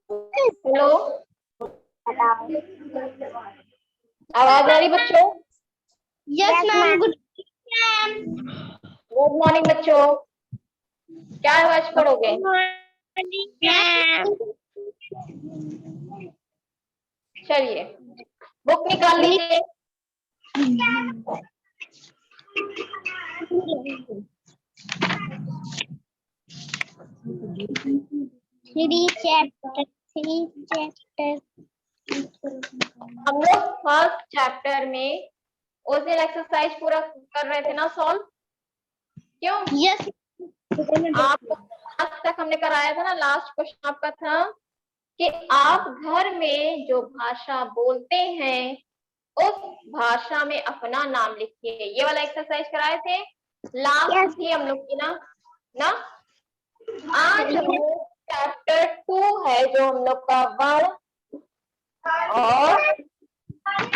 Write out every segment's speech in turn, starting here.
Hello, आवाज आ रही बच्चों? Yes ma'am. Good good morning बच्चों। क्या आवाज पढ़ोगे? चलिए बुक निकाल लीजिए। हम लोग फर्स्ट चैप्टर में ओजल एक्सरसाइज पूरा कर रहे थे ना सॉल्व। क्यों? यस आपको आज तक हमने कराया था ना, लास्ट क्वेश्चन आपका था कि आप घर में जो भाषा बोलते हैं उस भाषा में अपना नाम लिखिए। ये वाला एक्सरसाइज कराए थे लास्ट थी हम लोग की ना। आज चैप्टर 2 है जो हम लोग का वर्ण और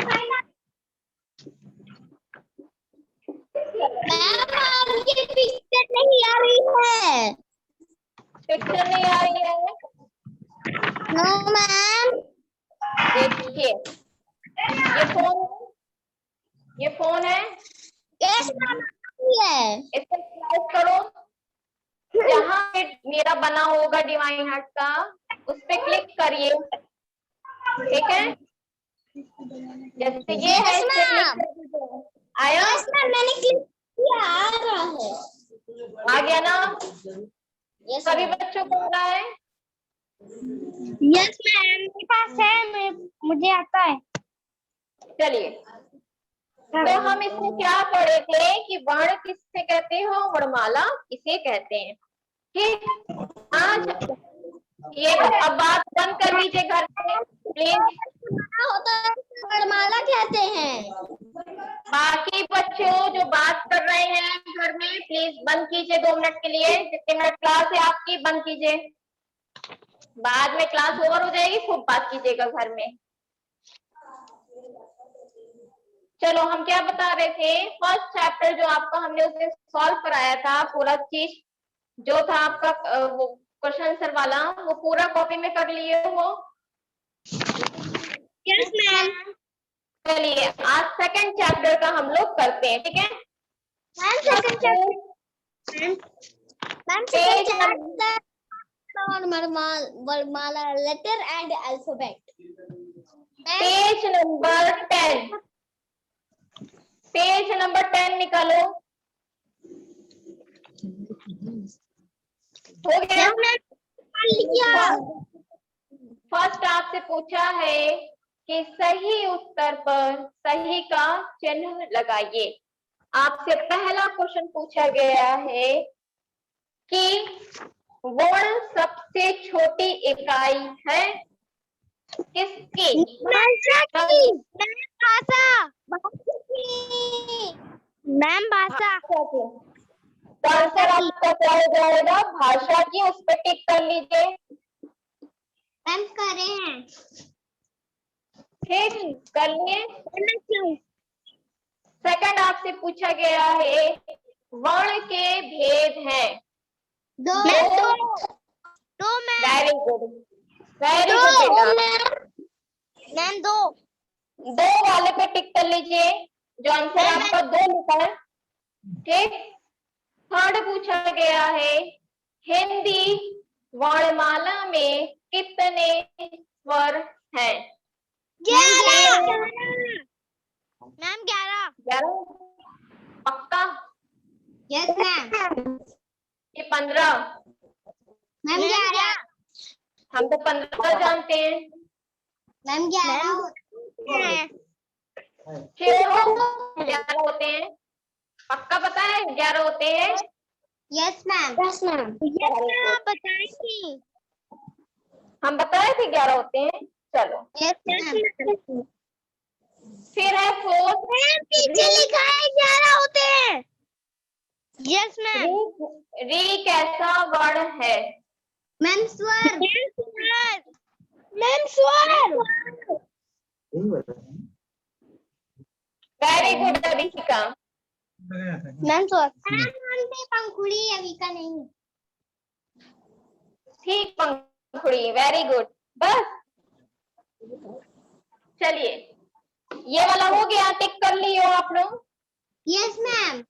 मैम आपकी पिक्चर नहीं आ रही है। पिक्चर नहीं आ रही है? No ma'am. देखिए ये फोन है। यस मैम है। इसे स्लाइड करो। जहां पे मेरा बना होगा डिवाइन हार्ट का उस पे क्लिक करिए। ठीक है, जैसे ये है यस इस पे क्लिक मैम। कर दीजिए। आया? यस मैम मैंने क्लिक किया, आ रहा है। आ गया ना? यस सभी बच्चों को आ रहा है? यस मैम मेरे पास है, मुझे आता है। चलिए, तो हम इसमें क्या पढ़े थे कि वर्ण किससे कहते हो, वर्णमाला किसे कहते हैं। ठीक, आज ये अब बात बंद कर लीजिए घर पे प्लीज। होता है वर्णमाला कहते हैं। बाकी बच्चों जो बात कर रहे हैं घर में प्लीज बंद कीजिए 2 मिनट के लिए। जितने मिनट क्लास है आपकी बंद कीजिए, बाद में क्लास ओवर हो जाएगी, खूब बात कीजिएगा घर में। चलो हम क्या बता रहे थे, फर्स्ट चैप्टर जो आपका हमने उसे सॉल्व कराया था पूरा चीज जो था आपका वो क्वेश्चन आंसर वाला, वो पूरा कॉपी में कर लिए हो? Yes ma'am. चलिए आज सेकंड चैप्टर का हम लोग करते हैं, ठीक है? Ma'am second chapter ma'am second chapter वर्णमाला letter and alphabet. Page number 10, page number 10 निकालो। हो गया? फर्स्ट आपसे पूछा है कि सही उत्तर पर सही का चिन्ह लगाइए। आपसे पहला क्वेश्चन पूछा गया है कि वर्ण सबसे छोटी इकाई है किसकी? मैम भाषा। तो आंसर आपका क्या हो जाएगा? भाषा की। उस पर टिक कर लीजिए। मैम कर रहे हैं। ठीक कर लिए। सेकंड आपसे पूछा गया है वर्ण के भेद हैं दो ma'am. Very good, very good बेटा। मैम दो वाले पे टिक कर लीजिए जो आंसर आपका 2 लिखा है। ठीक, थर्ड पूछा गया है हिंदी वर्णमाला में कितने स्वर हैं? 11 मैम 11। 11 पक्का? Yes ma'am. ये 15? मैम 11। हम तो 15 जानते हैं। मैम 11 श्योर हो? 11 होते हैं? पक्का पता है 11 होते हैं? Yes ma'am. यस मैम बताई थी। हम बताए थे 11 होते हैं। चलो यस मैम। फिर है फोर्थ, पीछे लिखा है 11 होते हैं। Yes ma'am. री कैसा वर्ण है? मैम स्वर। मैम स्वर। Very good Abhishika. मैम स्वर। मैम पे पंखुड़ी अभी का नहीं। ठीक पंखुड़ी, वेरी गुड। बस। चलिए ये वाला हो गया, टिक कर लियो आप लोग। Yes ma'am.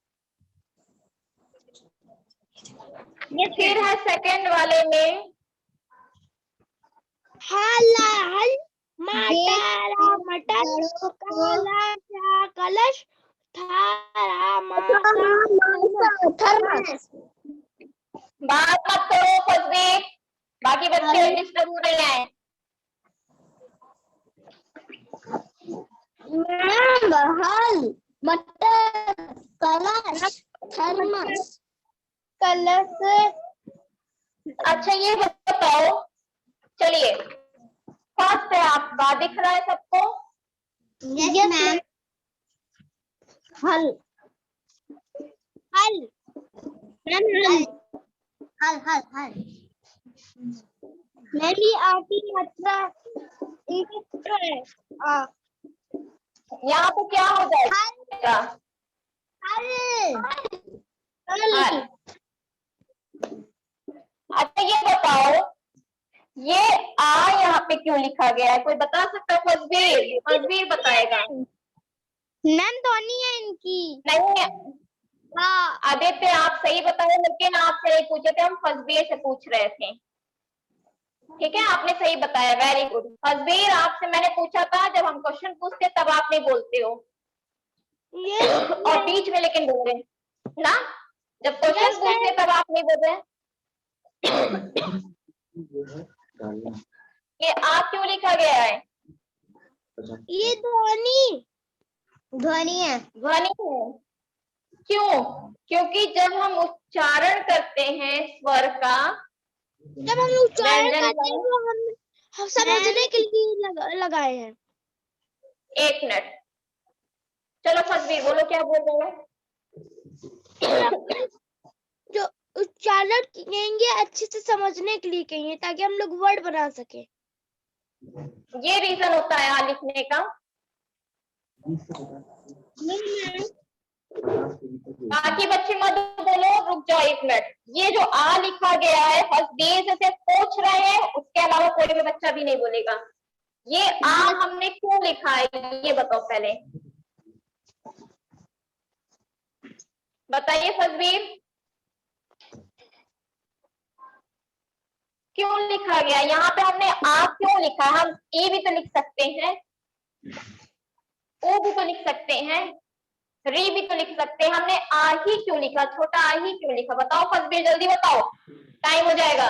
ये फिर है सेकंड वाले में, हल हल मटारा मटर काला चा कलश थारा माता थर्मस। बात मत करो फजवीर, बाकी बच्चे डिस्टर्ब हो रहे हैं। मैम हल मटर कलश थर्मस कलश। अच्छा ये बताओ, चलिए फर्स्ट है आपका, दिख रहा है सबको? Yes ma'am. हल हल मैम हल हल हल हल। मेरी आती मात्रा एक है। यहाँ पे क्या हो जाएगा? हल हल। अच्छा ये बताओ, ये आ यहाँ पे क्यों लिखा गया है, कोई बता सकता है? फजवीर, फजवीर बताएगा। मैम धोनी है इनकी। नहीं है हाँ आदित्य, आप सही बताए, लेकिन आपसे नहीं पूछे थे हम, फजवीर से पूछ रहे थे। ठीक है, आपने सही बताया, वेरी गुड। फजवीर आपसे मैंने पूछा था, जब हम क्वेश्चन पूछते तब आप नहीं बोलते हो, और बीच में लेकिन बोल रहे ना, जब क्वेश्चन पूछते तब आप नहीं बोल रहे। ये आप क्यों लिखा गया है? ये ध्वनि ध्वनि है। ध्वनि है। क्यों? क्योंकि जब हम उच्चारण करते हैं स्वर का, जब हम उच्चारण व्यंजन करते हैं का, वो हम समझने के लिए लगाए हैं। एक मिनट, चलो फजवीर बोलो, क्या बोल रहे हो? जो उच्चारण कहेंगे अच्छे से समझने के लिए कहेंगे, ताकि हम लोग वर्ड बना सके। ये रीजन होता है आ लिखने का। बाकी बच्चे मत बोलो, रुक जाओ एक मिनट। ये जो आ लिखा गया है फजवीर से सिर्फ पूछ रहे हैं, उसके अलावा कोई भी बच्चा भी नहीं बोलेगा। ये आ हमने क्यों लिखा है, ये बताओ पहले, बताइए फजवीर, क्यों लिखा गया? यहाँ पे हमने आ क्यों लिखा है? हम ए भी तो लिख सकते हैं, ओ भी तो लिख सकते हैं, री भी तो लिख सकते हैं, हमने आ ही क्यों लिखा, छोटा आ ही क्यों लिखा? बताओ फजवीर, जल्दी बताओ, टाइम हो जाएगा।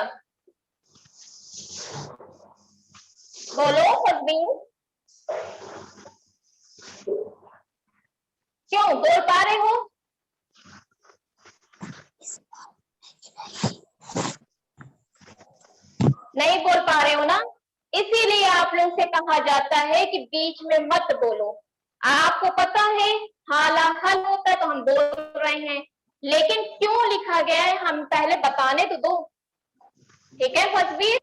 बोलो फजवीर, क्यों बोल पा रहे हो? नहीं बोल पा रहे हो ना, इसीलिए आप लोग से कहा जाता है कि बीच में मत बोलो। आपको पता है हाला हल होता है तो हम बोल रहे हैं, लेकिन क्यों लिखा गया है हम पहले बताने तो दो। ठीक है फजवीर,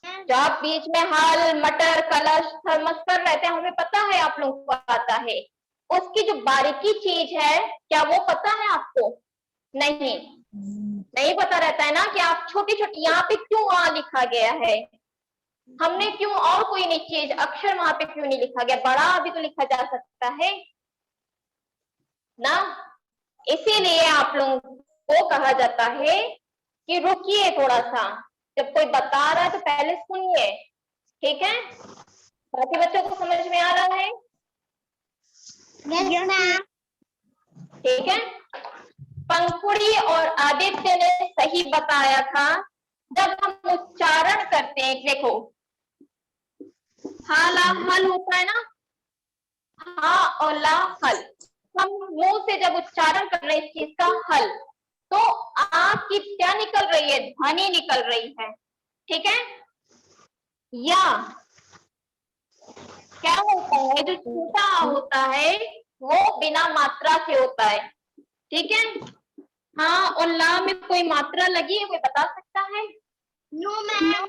जो आप बीच में हल मटर कलश थर्मस कर रहे थे, हमें पता है आप लोगों को आता है, उसकी जो बारीकी चीज है क्या वो पता है आपको? नहीं, नहीं पता रहता है ना कि आप छोटी छोटी, यहाँ पे क्यों आ लिखा गया है, हमने क्यों और कोई नहीं चीज अक्षर वहां पे क्यों नहीं लिखा गया, बड़ा भी तो लिखा जा सकता है ना। इसीलिए आप लोगों को कहा जाता है कि रुकिए थोड़ा सा, जब कोई बता रहा है तो पहले सुनिए। ठीक है, बाकी बच्चों को समझ में आ रहा है? ठीक है, पंखुड़ी और आदित्य ने सही बताया था। जब हम उच्चारण करते हैं, देखो हा ला हल होता है ना, हा और ला हल, हम मुंह से जब उच्चारण कर रहे हैं इस चीज का हल, तो आपकी क्या निकल रही है, ध्वनि निकल रही है। ठीक है, या क्या होता है, जो छोटा आ होता है वो बिना मात्रा से होता है। ठीक है, हाँ और ला में कोई मात्रा लगी है, कोई बता सकता है? No ma'am.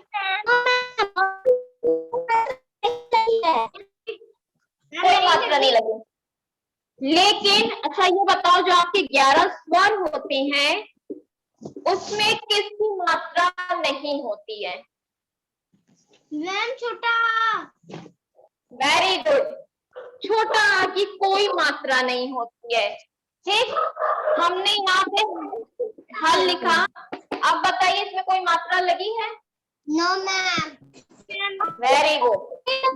कोई मात्रा नहीं लगी। लेकिन अच्छा ये बताओ, जो आपके 11 स्वर होते हैं उसमें किसकी मात्रा नहीं होती है? मैम छोटा। Very good. छोटा आ की कोई मात्रा नहीं होती है। ठीक, हमने यहाँ पे हल लिखा। अब बताइए इसमें कोई मात्रा लगी है? No ma'am. Very good.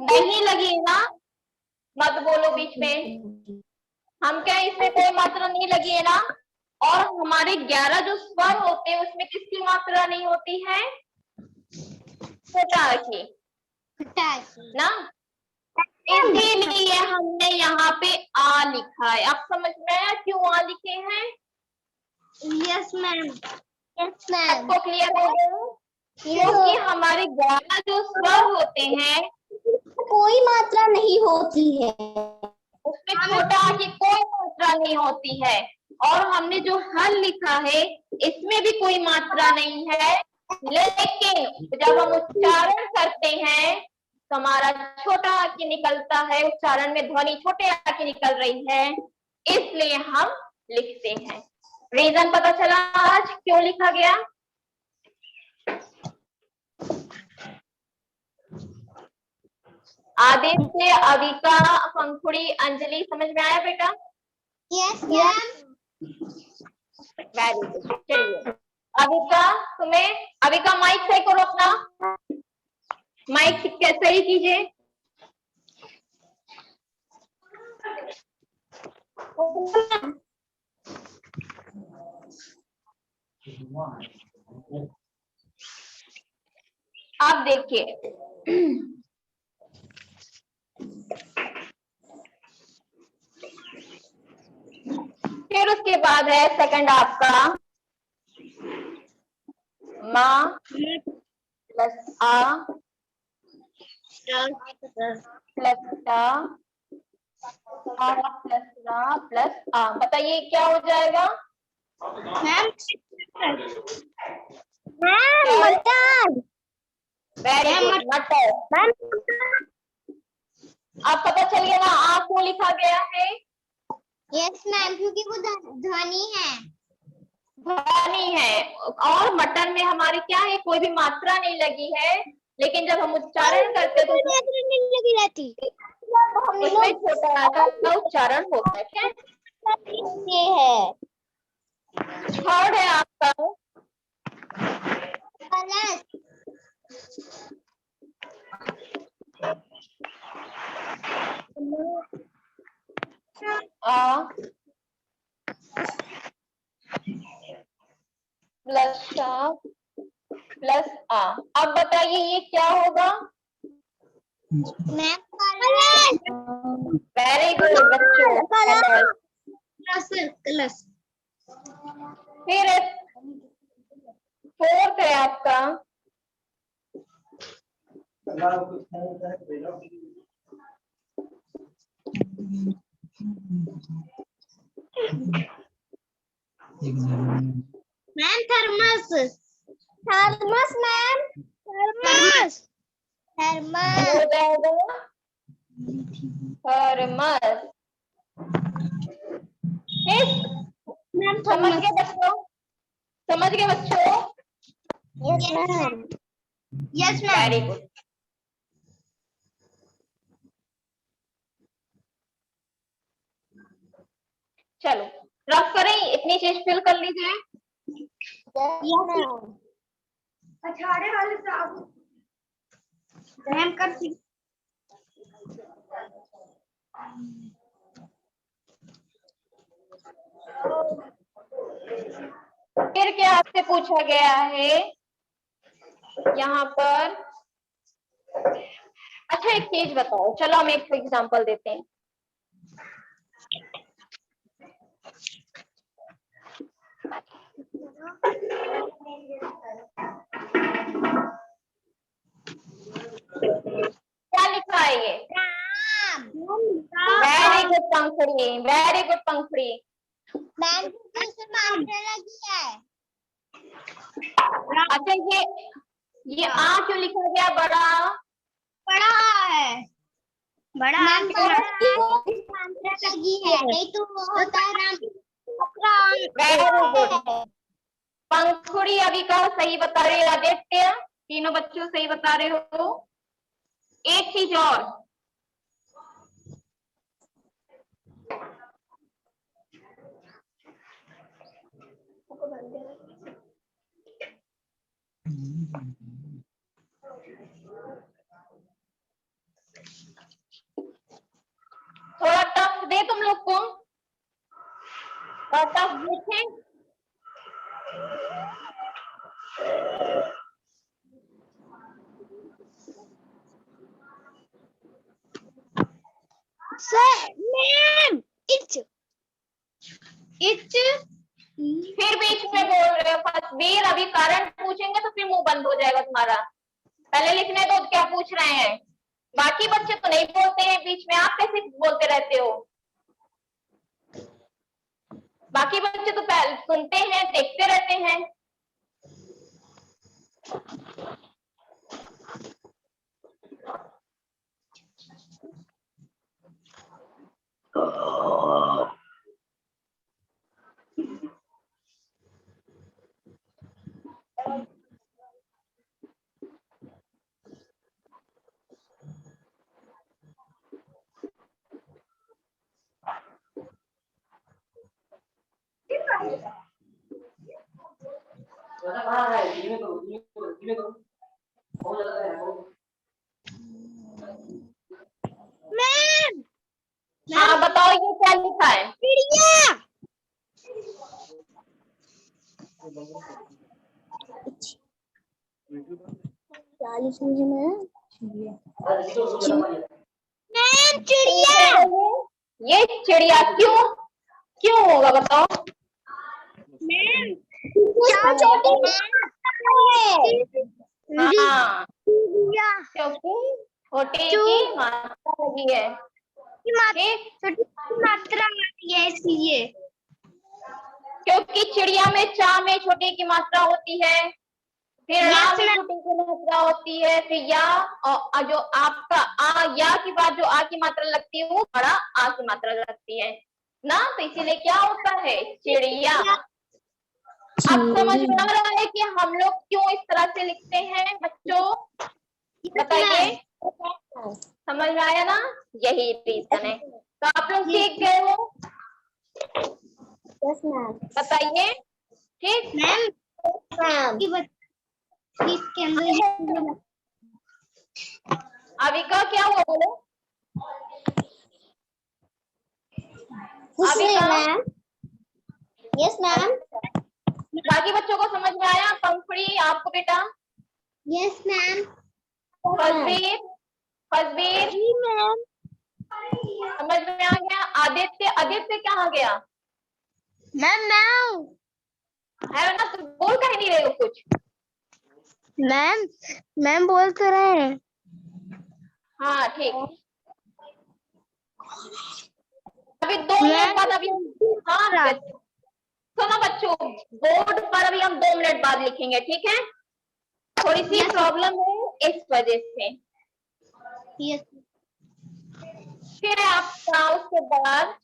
नहीं लगी ना, मत बोलो बीच में। हम क्या इसमें कोई मात्रा नहीं लगी है ना? और हमारे 11 जो स्वर होते हैं उसमें किसकी मात्रा नहीं होती है? छोटा आ की ना, इसीलिए हमने यहाँ पे आ लिखा है। आप समझ में आया क्यों आ लिखे हैं? Yes ma'am. Yes ma'am. आपको क्लियर हो गया? क्योंकि हमारे 11 जो स्वर होते हैं कोई मात्रा नहीं होती है, उसमें छोटा आ की कोई मात्रा नहीं होती है। और हमने जो हल लिखा है इसमें भी कोई मात्रा नहीं है, लेकिन जब हम उच्चारण करते हैं तो हमारा छोटा आ की निकलता है, उच्चारण में ध्वनि छोटे आ की निकल रही है, इसलिए हम लिखते हैं। रीजन पता चला आज क्यों लिखा गया? आदित्य, अविका, पंखुड़ी, अंजलि, समझ में आया बेटा? Yes ma'am. Very good. चलिए अविका, अविका माइक सही करो अपना, माइक सही कीजिए। आप देखिए, फिर उसके बाद है सेकंड आपका माँ प्लस आ प्लस टा प्लस रा प्लस आ। बताइए क्या हो जाएगा? मैम मटर। वेरी गुड, मटर। मैम अब पता चल गया ना आ क्यों लिखा गया है? यस मैम, क्योंकि वो ध्वनि है। ध्वनि है, और मटर में हमारी क्या है, कोई भी मात्रा नहीं लगी है, लेकिन जब हम उच्चारण करते हैं तो नहीं लगी रहती, उसमें छोटा का उच्चारण होता है। क्या ये है थर्ड है आपका प्लस। आ प्लस प्लस आ। अब बताइए ये क्या होगा? मैम वेरी गुड बच्चों, कलश। फिर फोर्थ है आपका ma'am thermos. Thermos ma'am, thermos. Thermos हो जाएगा थर्मस। मैम। समझ गए बच्चों? समझ गए बच्चों? Yes ma'am. Yes ma'am. Very good. चलो रफ करें, इतनी चीज फिल कर लीजिए। अठारे वाले मैम कर फिर क्या आपसे पूछा गया है यहाँ पर? अच्छा एक चीज बताओ, चलो हम एक एग्जांपल देते हैं। क्या लिखा है ये? वेरी गुड पंखुड़ी, वेरी गुड पंखुड़ी। मैम मात्रा लगी है। अच्छा ये आ क्यों लिखा गया बड़ा? बड़ा है, बड़ा मात्रा लगी है, नहीं तो वो होता है वेरी गुड पंखुड़ी, अभी का सही बता रहे हो, आदित्य तीनों बच्चों सही बता रहे हो। चीज और। थोड़ा टफ दे तुम लोग को, थोड़ा टफ पूछे। मैम इच फिर बीच में बोल रहे हो फसबीर, अभी कारण पूछेंगे तो फिर मुंह बंद हो जाएगा तुम्हारा। पहले लिखने दो क्या पूछ रहे हैं। बाकी बच्चे तो नहीं बोलते हैं बीच में, आप कैसे बोलते रहते हो। बाकी बच्चे तो पहले सुनते हैं, देखते रहते हैं। मैम हाँ बताओ ये क्या लिखा है। चिड़िया। क्या लिखी है मैम? मैम चिड़िया। ये चिड़िया क्यों क्यों होगा बताओ। मैम हाँ चिड़िया क्योंकि छोटे की मात्रा लगी है। ठीक, छोटी मात्रा आती है इसलिए। क्योंकि चिड़िया में चा में छोटे की मात्रा होती है, फिर रा में छोटे की मात्रा होती है, फिर या और जो आपका आ या की बाद जो आ की मात्रा लगती है वो बड़ा आ की मात्रा लगती है ना, तो इसीलिए क्या होता है चिड़िया। अब समझ में आ रहा है कि हम लोग क्यों इस तरह से लिखते हैं बच्चों, बताइए। समझ में आया ना, यही रीजन है। तो आप लोग सीख गए हो, बताइए। ठीक इसके अंदर अविका क्या हुआ बोलो। Avika yes ma'am. बाकी बच्चों को समझ में आया। पंखुड़ी आपको बेटा। Yes ma'am. Fasbir Fasbir ji ma'am. समझ में आ गया। आदित्य आदित्य कहाँ गया मैम मैम है ना, तो बोल कहीं नहीं रहे हो कुछ। मैम मैम बोल तो रहे हैं। हाँ ठीक, अभी 2 मिनट बाद अभी हाँ सुनो बच्चों, बोर्ड पर अभी हम 2 मिनट बाद लिखेंगे, ठीक है। थोड़ी सी प्रॉब्लम है इस वजह से। फिर आपका उसके बाद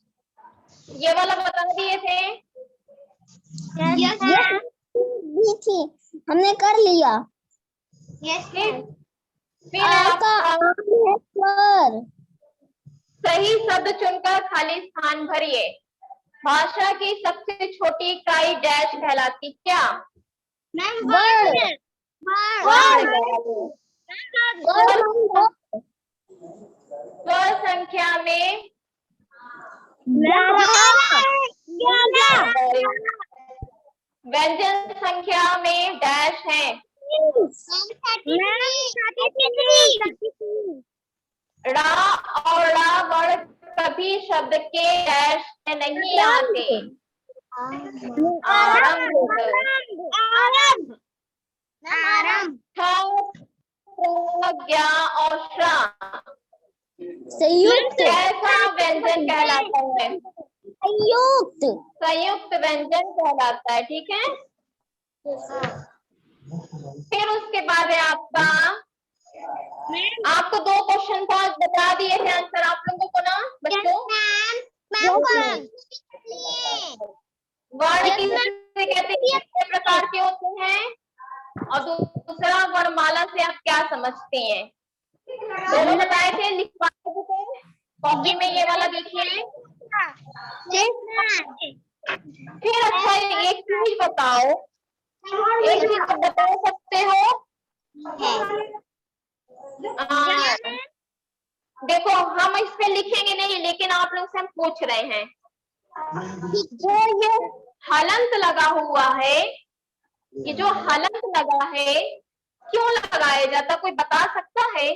ये वाला बता दिए थे। थी हमने कर लिया। फिर आपका सही शब्द चुनकर खाली स्थान भरिए। भाषा की सबसे छोटी इकाई डैश कहलाती क्या। स्वर संख्या में व्यंजन संख्या में डैश है। रा और ड़ा वर्ण कभी शब्द के डैश में नहीं आते। ज्ञा और श्रा संयुक्त कैसा व्यंजन कहलाता है। संयुक्त संयुक्त व्यंजन कहलाता है, ठीक है। फिर उसके बाद है आपको 2 क्वेश्चन था, बता दिए थे आंसर आप लोगों को ना बच्चों। वर्ण किसे कहते हैं, कितने प्रकार के होते हैं, और दूसरा वर्णमाला से आप क्या समझते हैं। दोनों बताए थे, लिखवा थे कॉपी में, ये वाला देखिए। फिर अच्छा एक चीज बताओ, एक चीज आप बता सकते हो? देखो हम इस पे लिखेंगे नहीं, लेकिन आप लोग से हम पूछ रहे हैं, जो ये हलंत लगा हुआ है, ये जो हलंत लगा है क्यों लगाया जाता, कोई बता सकता है?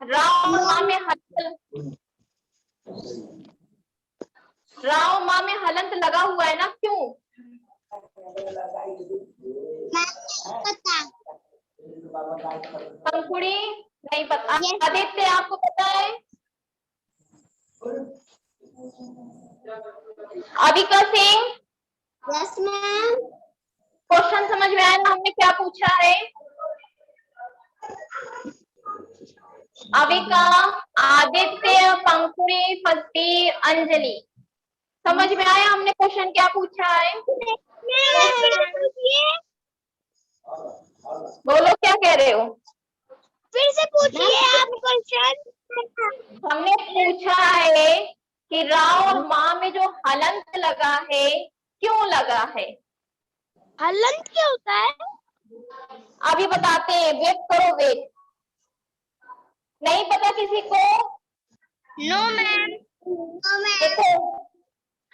राव माँ में हलंत लगा हुआ है ना, क्यों? पंखुड़ी नहीं पता। आदित्य आपको पता है? Avika Singh? Yes ma'am. Question समझ में आया ना, हमने क्या पूछा है? अविका, आदित्य, पंखुड़ी, फस्ती, अंजलि, समझ में आया हमने क्वेश्चन क्या पूछा है? बोलो क्या कह रहे हो? फिर से पूछिए आप क्वेश्चन। हमने पूछा है कि राव और माँ में जो हलंत लगा है क्यों लगा है? हलंत क्या होता है? अभी बताते हैं, वेट करो, वेट। नहीं पता किसी को? No ma'am. देखो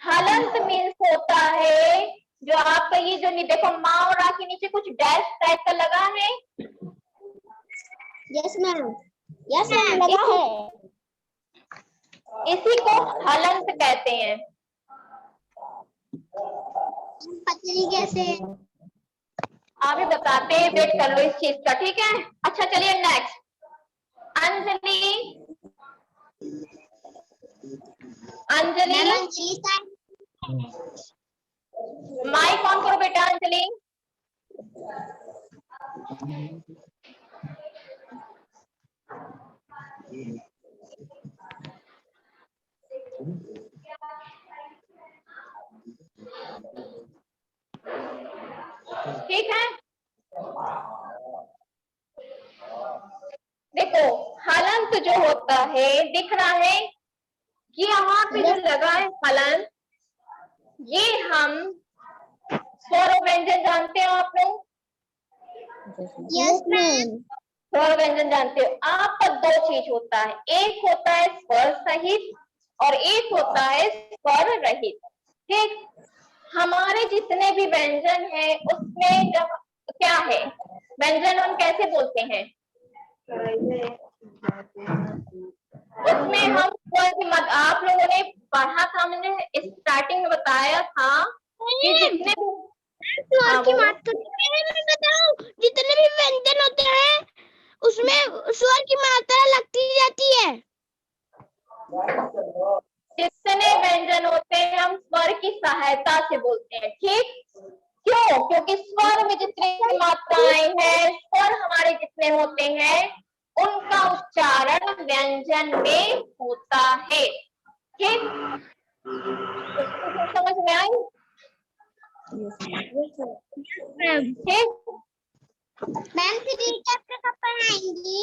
हलंत मीन्स होता है जो आपका ये जो नहीं, देखो माँ और रा के नीचे कुछ डैश टाइप का लगा है। Yes ma'am. यस मैम लगा है। इसी को हलंत कहते हैं। पता नहीं कैसे। अभी बताते हैं, वेट कर लो इस चीज का, ठीक है? अच्छा चलिए next, Anjali. Anjali mike on करो बेटा। अंजलि ठीक है? देखो हलंत जो होता है, दिख रहा है कि यहाँ पे जो लगा है हलंत, ये हम स्वर और व्यंजन जानते हो आप लोग? Yes ma'am. स्वर व्यंजन जानते हो? आपका दो चीज होता है, एक होता है स्वर सहित और एक होता है स्वर रहित। ठीक, हमारे जितने भी व्यंजन हैं उसमें जब क्या है, व्यंजन हम कैसे बोलते हैं? उसमें हम स्वर की मत, आप लोगों ने पढ़ा था, मैंने स्टार्टिंग में बताया था कि जितने भी स्वर की मात्रा मैं बताऊं, जितने भी व्यंजन होते हैं उसमें स्वर की मात्रा लगती जाती है। जितने व्यंजन होते हैं हम स्वर की सहायता से बोलते हैं। ठीक, क्यों? क्योंकि स्वर में जितनी मात्राएं हैं, स्वर हमारे जितने होते हैं, उनका उच्चारण व्यंजन में होता है। ठीक, समझ में आई? ठीक मैम 3 चैप्टर कब पढ़ाएंगी?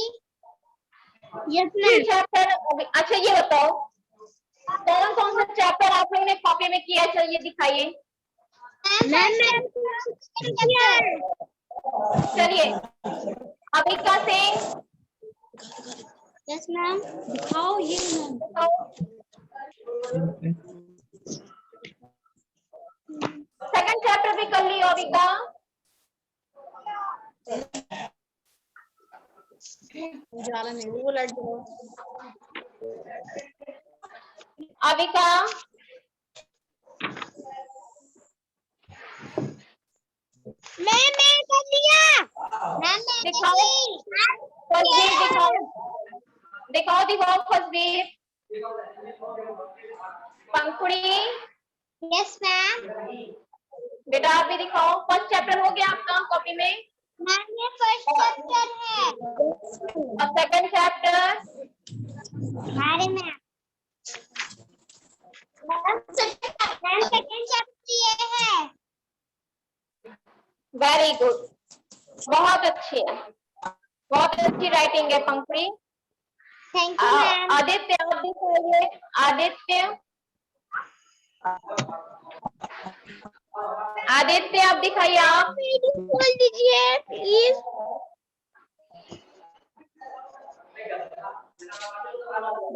Yes ma'am. चैप्टर, अच्छा ये बताओ कौन कौन सा चैप्टर आप लोगों ने कॉपी में किया, चलिए दिखाइए। मैम चलिए अविका सिंह। Yes ma'am. दिखाओ ये सेकंड चैप्टर भी कर लियो अविका। उजाला नहीं, वो लड़ जाओ। अविका मैं कर लिया। मैम दिखाओ, तस्वीर दिखाओ, दिखाओ दिखाओ तस्वीर। पंखुड़ी। Yes ma'am. बेटा आप भी दिखाओ। फर्स्ट चैप्टर हो गया आपका कॉपी में? मैम ये फर्स्ट चैप्टर है। और सेकंड चैप्टर? हमारे मैम सेकंड चैप्टर ये है। वेरी गुड, बहुत अच्छी है, बहुत अच्छी राइटिंग है Pankhuri. Thank you ma'am. Aditya आप दिखाइए, आदित्य आदित्य आप दिखाइए। आप खोल दीजिए प्लीज।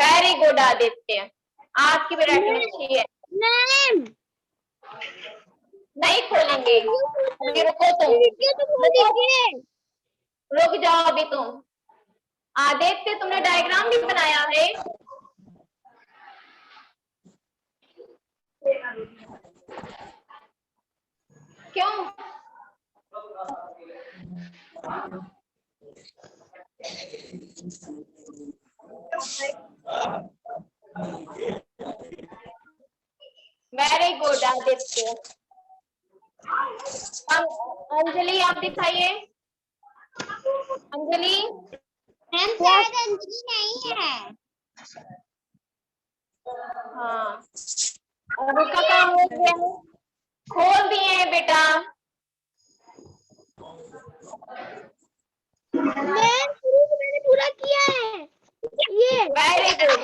वेरी गुड आदित्य, आपकी भी राइटिंग अच्छी है। मैम नहीं खोलेंगे, अभी रुको तुम, वीडियो तो खोल दीजिए। रुक जाओ अभी तुम। आदित्य तुमने डायग्राम भी बनाया है? क्यों? Very good Aditya. अंजलि आप दिखाइए। अंजलि मैम शायद अंजलि नहीं है। हाँ, अभी का काम हो गया है, खोल दिए हैं बेटा। मैंने पूरा किया है ये। Very good,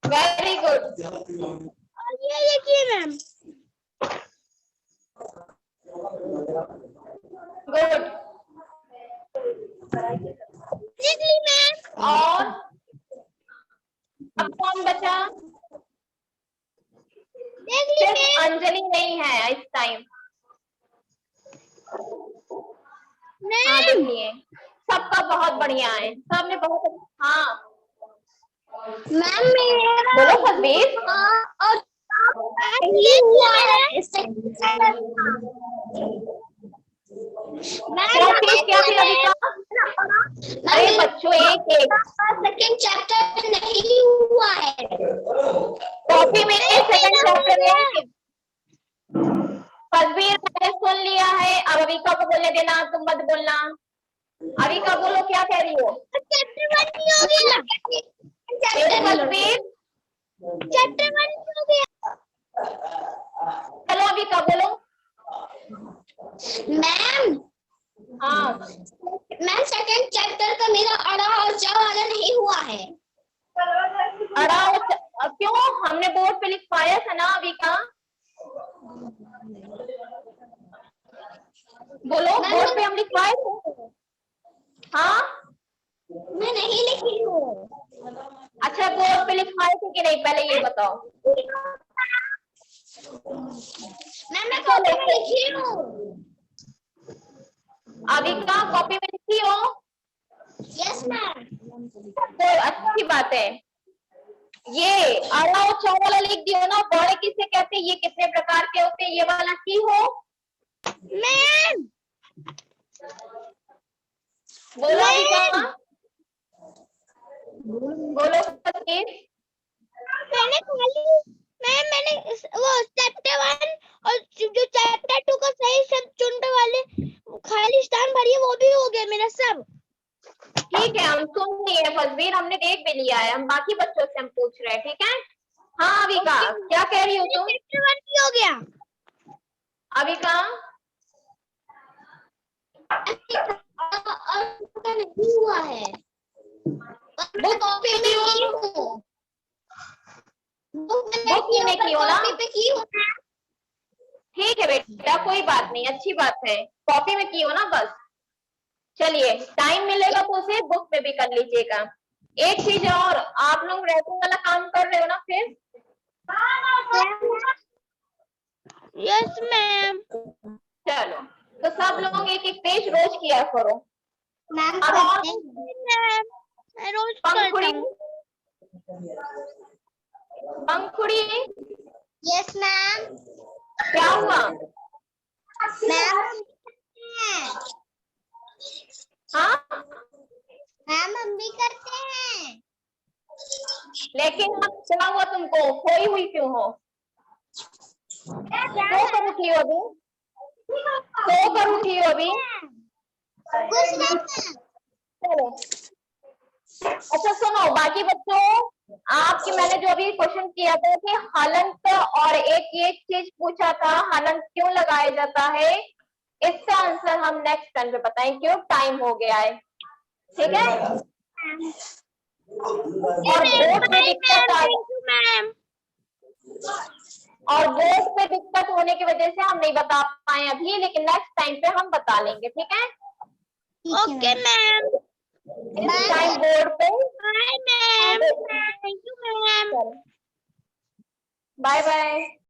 very good. और ये देखिए मैम। गुड। देख ली मैम। और अब कौन बचा? देख ली सिर्फ मैम। अंजलि नहीं है इस टाइम। हाँ मैम देखिए, सबका बहुत बढ़िया है, सबने बहुत। हाँ मैम मेरा बोलो फसबीर। और ये हुआ है। क्या चीज, क्या थी अभी का? अरे बच्चों एक एक सेकंड चैप्टर नहीं हुआ है। कॉपी में सेकंड चैप्टर में। फसबीर मैंने सुन लिया है, अब अविका को बोलने देना, तुम मत बोलना। अविका बोलो क्या कह रही हो? चैप्टर 1 नहीं हो गया। फसबीर चैप्टर 1 नहीं हो गया। चलो अविका बोलो। मैम हाँ मैम सेकंड चैप्टर का मेरा अड़ा और चा वाला नहीं हुआ है। क्यों? हमने बोर्ड पे लिखवाया था ना अविका। बोलो, बोर्ड पे हम लिखवाए थे। हाँ मैं नहीं लिखी हूँ। अच्छा, बोर्ड पे लिखवाए थे कि नहीं, पहले ये बताओ। मैं कॉपी में लिखी हूँ। अविका कॉपी में लिखी हो? Yes ma'am. तो अच्छी बात है। ये अड़ा और चा वाला लिख दियो ना। बड़े किसे कहते हैं, ये कितने प्रकार के होते हैं, ये वाला की हो? मैम बोलो अविका, बोलो सतीश। मैंने खाली मैंने वो चैप्टर 1 और जो चैप्टर 2 का सही शब्द चुनने वाले खाली स्थान भरिए वो भी हो गया मेरा सब। ठीक है, हम सुन लिए फसबीर, हमने देख भी लिया है, हम बाकी बच्चों से हम पूछ रहे हैं, ठीक है। हाँ अविका क्या कह रही हो तुम? चैप्टर 1 भी हो गया। अविका और नहीं हुआ है। मैं कॉपी में की हूँ। बुक में की हो ना? कॉपी पे की हूँ। ठीक है बेटा, कोई बात नहीं, अच्छी बात है, कॉपी में की हो ना बस। चलिए, टाइम मिलेगा तो उसे बुक में भी कर लीजिएगा। एक चीज और, आप लोग राइटिंग वाला काम कर रहे हो ना फिर? Yes ma'am. चलो, तो सब लोग एक एक पेज रोज किया करो। मैम अब और मैं रोज करता पंखुड़ी, हूँ। पंखुड़ी यस मैम। क्या हुआ? मैम हाँ मैम हम भी करते हैं। लेकिन अब क्या हुआ तुमको, खोई हुई क्यों हो? सो कर उठी हो अभी? सो कर उठी हो अभी? कुछ नहीं। चलो अच्छा सुनो बाकी बच्चों, आपकी मैंने जो अभी क्वेश्चन किया था कि हलंत और एक ये चीज पूछा था, हलंत क्यों लगाया जाता है, इसका आंसर हम नेक्स्ट टाइम पे बताएं, क्यों टाइम हो गया है, ठीक है। और बोर्ड पे दिक्कत आ मैम। और बोर्ड पे दिक्कत होने की वजह से हम नहीं बता पाए अभी, लेकिन नेक्स्ट टाइम पे हम बता लेंगे, ठीक है? Okay ma'am. इस टाइम बोर्ड पे bye ma'am. Thank you ma'am. Bye bye.